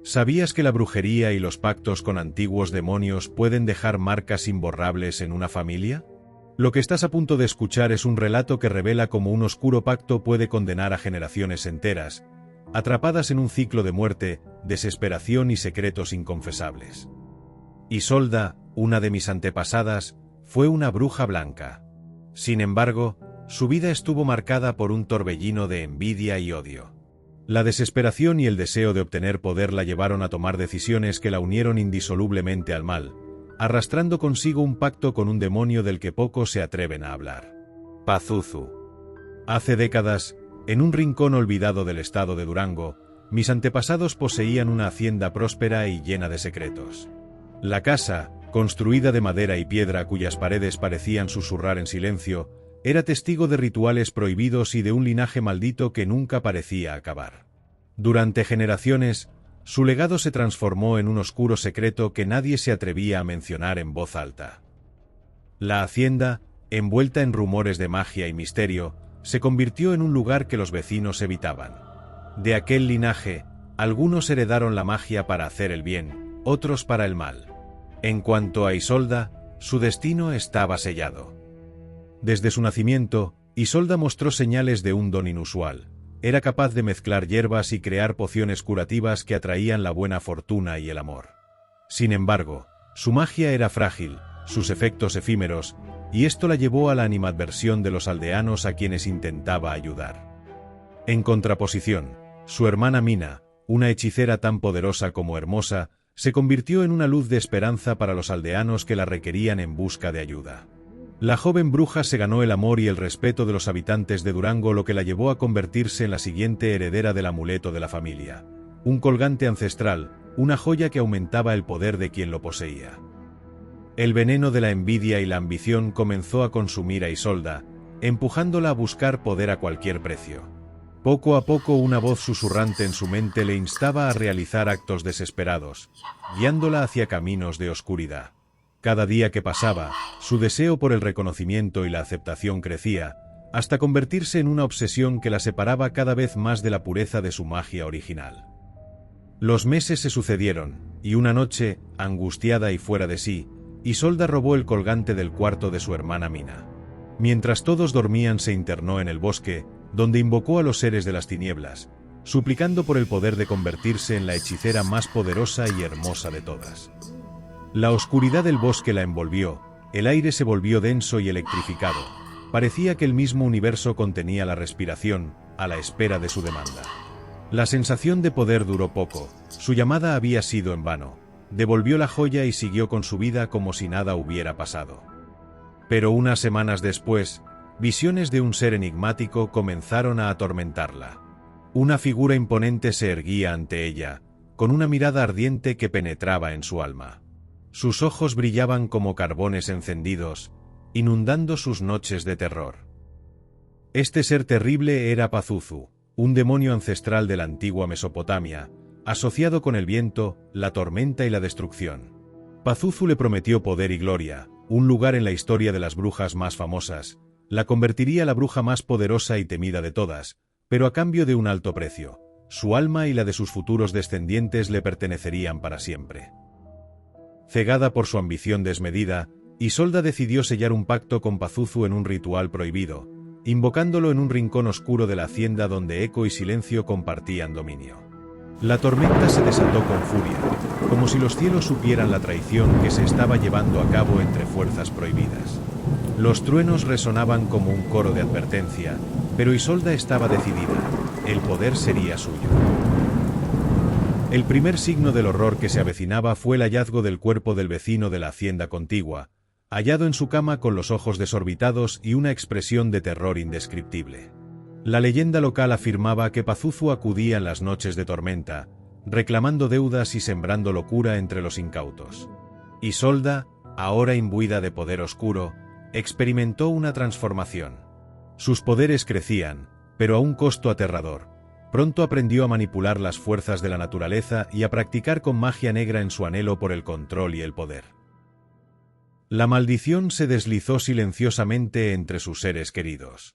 ¿Sabías que la brujería y los pactos con antiguos demonios pueden dejar marcas imborrables en una familia? Lo que estás a punto de escuchar es un relato que revela cómo un oscuro pacto puede condenar a generaciones enteras, atrapadas en un ciclo de muerte, desesperación y secretos inconfesables. Isolda, una de mis antepasadas, fue una bruja blanca. Sin embargo, su vida estuvo marcada por un torbellino de envidia y odio. La desesperación y el deseo de obtener poder la llevaron a tomar decisiones que la unieron indisolublemente al mal, arrastrando consigo un pacto con un demonio del que pocos se atreven a hablar. Pazuzu. Hace décadas, en un rincón olvidado del estado de Durango, mis antepasados poseían una hacienda próspera y llena de secretos. La casa, construida de madera y piedra cuyas paredes parecían susurrar en silencio, era testigo de rituales prohibidos y de un linaje maldito que nunca parecía acabar. Durante generaciones, su legado se transformó en un oscuro secreto que nadie se atrevía a mencionar en voz alta. La hacienda, envuelta en rumores de magia y misterio, se convirtió en un lugar que los vecinos evitaban. De aquel linaje, algunos heredaron la magia para hacer el bien, otros para el mal. En cuanto a Isolda, su destino estaba sellado. Desde su nacimiento, Isolda mostró señales de un don inusual. Era capaz de mezclar hierbas y crear pociones curativas que atraían la buena fortuna y el amor. Sin embargo, su magia era frágil, sus efectos efímeros, y esto la llevó a la animadversión de los aldeanos a quienes intentaba ayudar. En contraposición, su hermana Mina, una hechicera tan poderosa como hermosa, se convirtió en una luz de esperanza para los aldeanos que la requerían en busca de ayuda. La joven bruja se ganó el amor y el respeto de los habitantes de Durango, lo que la llevó a convertirse en la siguiente heredera del amuleto de la familia. Un colgante ancestral, una joya que aumentaba el poder de quien lo poseía. El veneno de la envidia y la ambición comenzó a consumir a Isolda, empujándola a buscar poder a cualquier precio. Poco a poco una voz susurrante en su mente le instaba a realizar actos desesperados, guiándola hacia caminos de oscuridad. Cada día que pasaba, su deseo por el reconocimiento y la aceptación crecía, hasta convertirse en una obsesión que la separaba cada vez más de la pureza de su magia original. Los meses se sucedieron, y una noche, angustiada y fuera de sí, Isolda robó el colgante del cuarto de su hermana Mina. Mientras todos dormían, se internó en el bosque, donde invocó a los seres de las tinieblas, suplicando por el poder de convertirse en la hechicera más poderosa y hermosa de todas. La oscuridad del bosque la envolvió, el aire se volvió denso y electrificado. Parecía que el mismo universo contenía la respiración, a la espera de su demanda. La sensación de poder duró poco, su llamada había sido en vano. Devolvió la joya y siguió con su vida como si nada hubiera pasado. Pero unas semanas después, visiones de un ser enigmático comenzaron a atormentarla. Una figura imponente se erguía ante ella, con una mirada ardiente que penetraba en su alma. Sus ojos brillaban como carbones encendidos, inundando sus noches de terror. Este ser terrible era Pazuzu, un demonio ancestral de la antigua Mesopotamia, asociado con el viento, la tormenta y la destrucción. Pazuzu le prometió poder y gloria, un lugar en la historia de las brujas más famosas, la convertiría la bruja más poderosa y temida de todas, pero a cambio de un alto precio. Su alma y la de sus futuros descendientes le pertenecerían para siempre. Cegada por su ambición desmedida, Isolda decidió sellar un pacto con Pazuzu en un ritual prohibido, invocándolo en un rincón oscuro de la hacienda donde eco y silencio compartían dominio. La tormenta se desató con furia, como si los cielos supieran la traición que se estaba llevando a cabo entre fuerzas prohibidas. Los truenos resonaban como un coro de advertencia, pero Isolda estaba decidida, el poder sería suyo. El primer signo del horror que se avecinaba fue el hallazgo del cuerpo del vecino de la hacienda contigua, hallado en su cama con los ojos desorbitados y una expresión de terror indescriptible. La leyenda local afirmaba que Pazuzu acudía en las noches de tormenta, reclamando deudas y sembrando locura entre los incautos. Isolda, ahora imbuida de poder oscuro, experimentó una transformación. Sus poderes crecían, pero a un costo aterrador. Pronto aprendió a manipular las fuerzas de la naturaleza y a practicar con magia negra en su anhelo por el control y el poder. La maldición se deslizó silenciosamente entre sus seres queridos.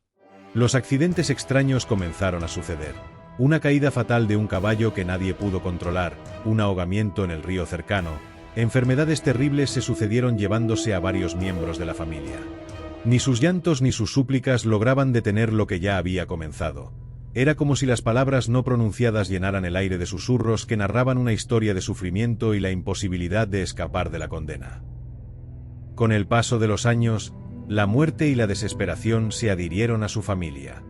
Los accidentes extraños comenzaron a suceder. Una caída fatal de un caballo que nadie pudo controlar, un ahogamiento en el río cercano, enfermedades terribles se sucedieron llevándose a varios miembros de la familia. Ni sus llantos ni sus súplicas lograban detener lo que ya había comenzado. Era como si las palabras no pronunciadas llenaran el aire de susurros que narraban una historia de sufrimiento y la imposibilidad de escapar de la condena. Con el paso de los años, la muerte y la desesperación se adhirieron a su familia.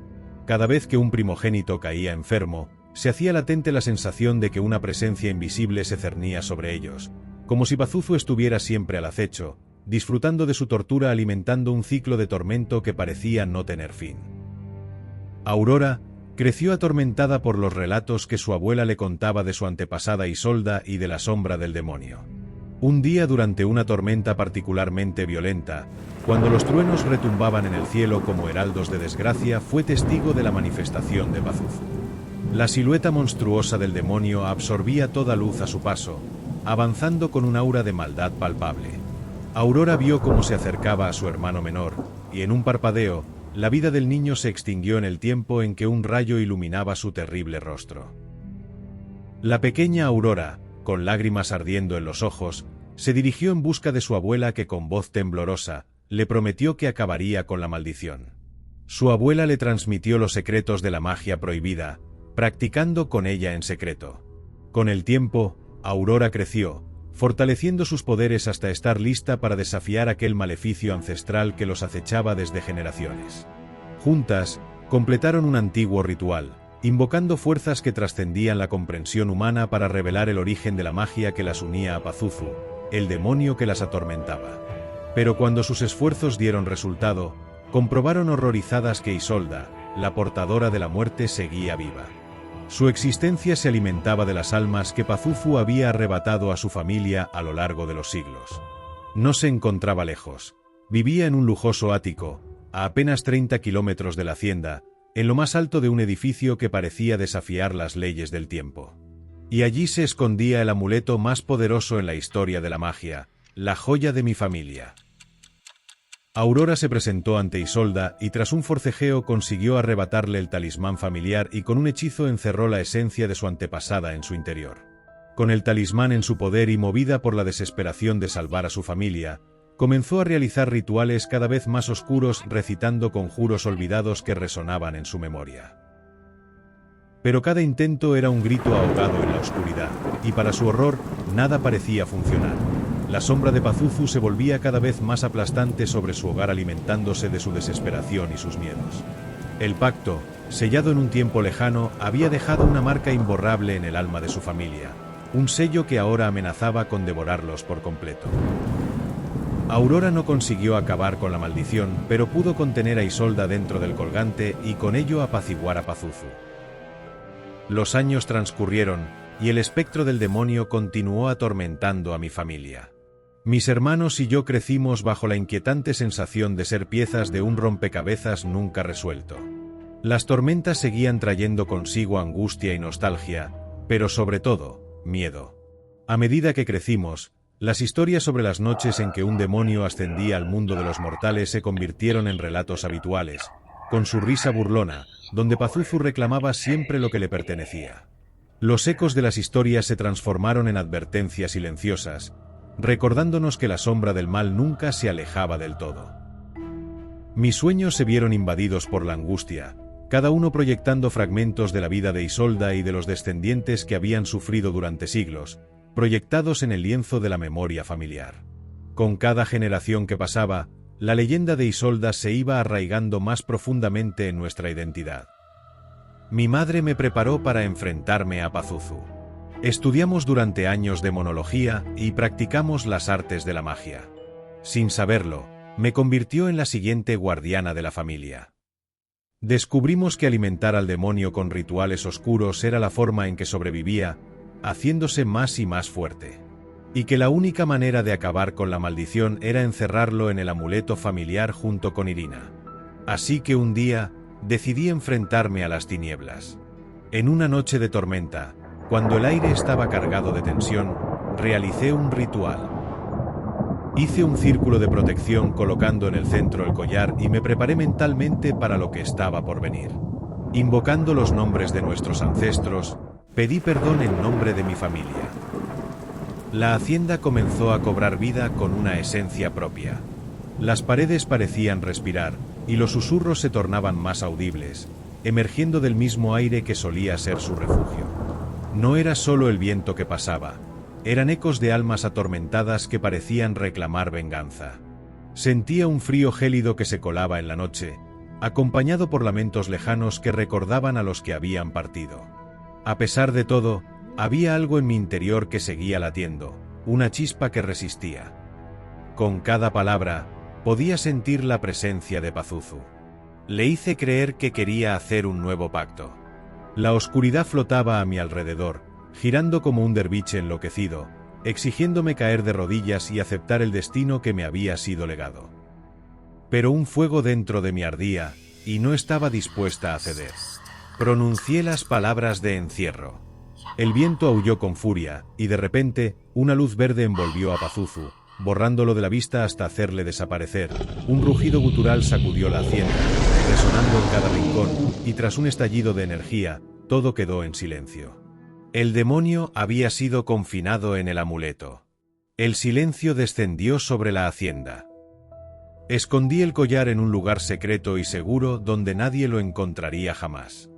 Cada vez que un primogénito caía enfermo, se hacía latente la sensación de que una presencia invisible se cernía sobre ellos, como si Pazuzu estuviera siempre al acecho, disfrutando de su tortura, alimentando un ciclo de tormento que parecía no tener fin. Aurora creció atormentada por los relatos que su abuela le contaba de su antepasada Isolda y de la sombra del demonio. Un día, durante una tormenta particularmente violenta, cuando los truenos retumbaban en el cielo como heraldos de desgracia, fue testigo de la manifestación de Pazuzu. La silueta monstruosa del demonio absorbía toda luz a su paso, avanzando con un aura de maldad palpable. Aurora vio cómo se acercaba a su hermano menor, y en un parpadeo, la vida del niño se extinguió en el tiempo en que un rayo iluminaba su terrible rostro. La pequeña Aurora, con lágrimas ardiendo en los ojos, se dirigió en busca de su abuela que con voz temblorosa, le prometió que acabaría con la maldición. Su abuela le transmitió los secretos de la magia prohibida, practicando con ella en secreto. Con el tiempo, Aurora creció, fortaleciendo sus poderes hasta estar lista para desafiar aquel maleficio ancestral que los acechaba desde generaciones. Juntas, completaron un antiguo ritual, invocando fuerzas que trascendían la comprensión humana para revelar el origen de la magia que las unía a Pazuzu, el demonio que las atormentaba. Pero cuando sus esfuerzos dieron resultado, comprobaron horrorizadas que Isolda, la portadora de la muerte, seguía viva. Su existencia se alimentaba de las almas que Pazuzu había arrebatado a su familia a lo largo de los siglos. No se encontraba lejos. Vivía en un lujoso ático, a apenas 30 kilómetros de la hacienda, en lo más alto de un edificio que parecía desafiar las leyes del tiempo. Y allí se escondía el amuleto más poderoso en la historia de la magia, la joya de mi familia. Aurora se presentó ante Isolda y tras un forcejeo consiguió arrebatarle el talismán familiar y con un hechizo encerró la esencia de su antepasada en su interior. Con el talismán en su poder y movida por la desesperación de salvar a su familia, comenzó a realizar rituales cada vez más oscuros recitando conjuros olvidados que resonaban en su memoria. Pero cada intento era un grito ahogado en la oscuridad, y para su horror, nada parecía funcionar. La sombra de Pazuzu se volvía cada vez más aplastante sobre su hogar, alimentándose de su desesperación y sus miedos. El pacto, sellado en un tiempo lejano, había dejado una marca imborrable en el alma de su familia, un sello que ahora amenazaba con devorarlos por completo. Aurora no consiguió acabar con la maldición, pero pudo contener a Isolda dentro del colgante y con ello apaciguar a Pazuzu. Los años transcurrieron, y el espectro del demonio continuó atormentando a mi familia. Mis hermanos y yo crecimos bajo la inquietante sensación de ser piezas de un rompecabezas nunca resuelto. Las tormentas seguían trayendo consigo angustia y nostalgia, pero sobre todo, miedo. A medida que crecimos, las historias sobre las noches en que un demonio ascendía al mundo de los mortales se convirtieron en relatos habituales, con su risa burlona, donde Pazuzu reclamaba siempre lo que le pertenecía. Los ecos de las historias se transformaron en advertencias silenciosas, recordándonos que la sombra del mal nunca se alejaba del todo. Mis sueños se vieron invadidos por la angustia, cada uno proyectando fragmentos de la vida de Isolda y de los descendientes que habían sufrido durante siglos, proyectados en el lienzo de la memoria familiar. Con cada generación que pasaba, la leyenda de Isolda se iba arraigando más profundamente en nuestra identidad. Mi madre me preparó para enfrentarme a Pazuzu. Estudiamos durante años demonología y practicamos las artes de la magia. Sin saberlo, me convirtió en la siguiente guardiana de la familia. Descubrimos que alimentar al demonio con rituales oscuros era la forma en que sobrevivía, haciéndose más y más fuerte. Y que la única manera de acabar con la maldición era encerrarlo en el amuleto familiar junto con Irina. Así que un día, decidí enfrentarme a las tinieblas. En una noche de tormenta, cuando el aire estaba cargado de tensión, realicé un ritual. Hice un círculo de protección colocando en el centro el collar y me preparé mentalmente para lo que estaba por venir. Invocando los nombres de nuestros ancestros, pedí perdón en nombre de mi familia. La hacienda comenzó a cobrar vida con una esencia propia. Las paredes parecían respirar, y los susurros se tornaban más audibles, emergiendo del mismo aire que solía ser su refugio. No era solo el viento que pasaba, eran ecos de almas atormentadas que parecían reclamar venganza. Sentía un frío gélido que se colaba en la noche, acompañado por lamentos lejanos que recordaban a los que habían partido. A pesar de todo, había algo en mi interior que seguía latiendo, una chispa que resistía. Con cada palabra, podía sentir la presencia de Pazuzu. Le hice creer que quería hacer un nuevo pacto. La oscuridad flotaba a mi alrededor, girando como un derviche enloquecido, exigiéndome caer de rodillas y aceptar el destino que me había sido legado. Pero un fuego dentro de mí ardía, y no estaba dispuesta a ceder. Pronuncié las palabras de encierro. El viento aulló con furia, y de repente, una luz verde envolvió a Pazuzu, borrándolo de la vista hasta hacerle desaparecer. Un rugido gutural sacudió la hacienda, resonando en cada rincón, y tras un estallido de energía, todo quedó en silencio. El demonio había sido confinado en el amuleto. El silencio descendió sobre la hacienda. Escondí el collar en un lugar secreto y seguro donde nadie lo encontraría jamás.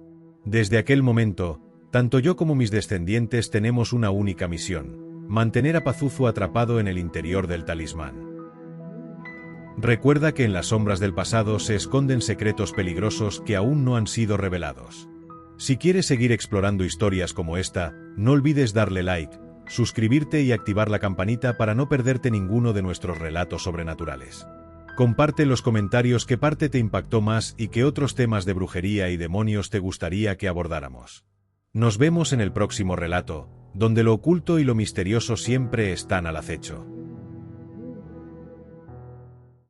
Desde aquel momento, tanto yo como mis descendientes tenemos una única misión: mantener a Pazuzu atrapado en el interior del talismán. Recuerda que en las sombras del pasado se esconden secretos peligrosos que aún no han sido revelados. Si quieres seguir explorando historias como esta, no olvides darle like, suscribirte y activar la campanita para no perderte ninguno de nuestros relatos sobrenaturales. Comparte en los comentarios qué parte te impactó más y qué otros temas de brujería y demonios te gustaría que abordáramos. Nos vemos en el próximo relato, donde lo oculto y lo misterioso siempre están al acecho.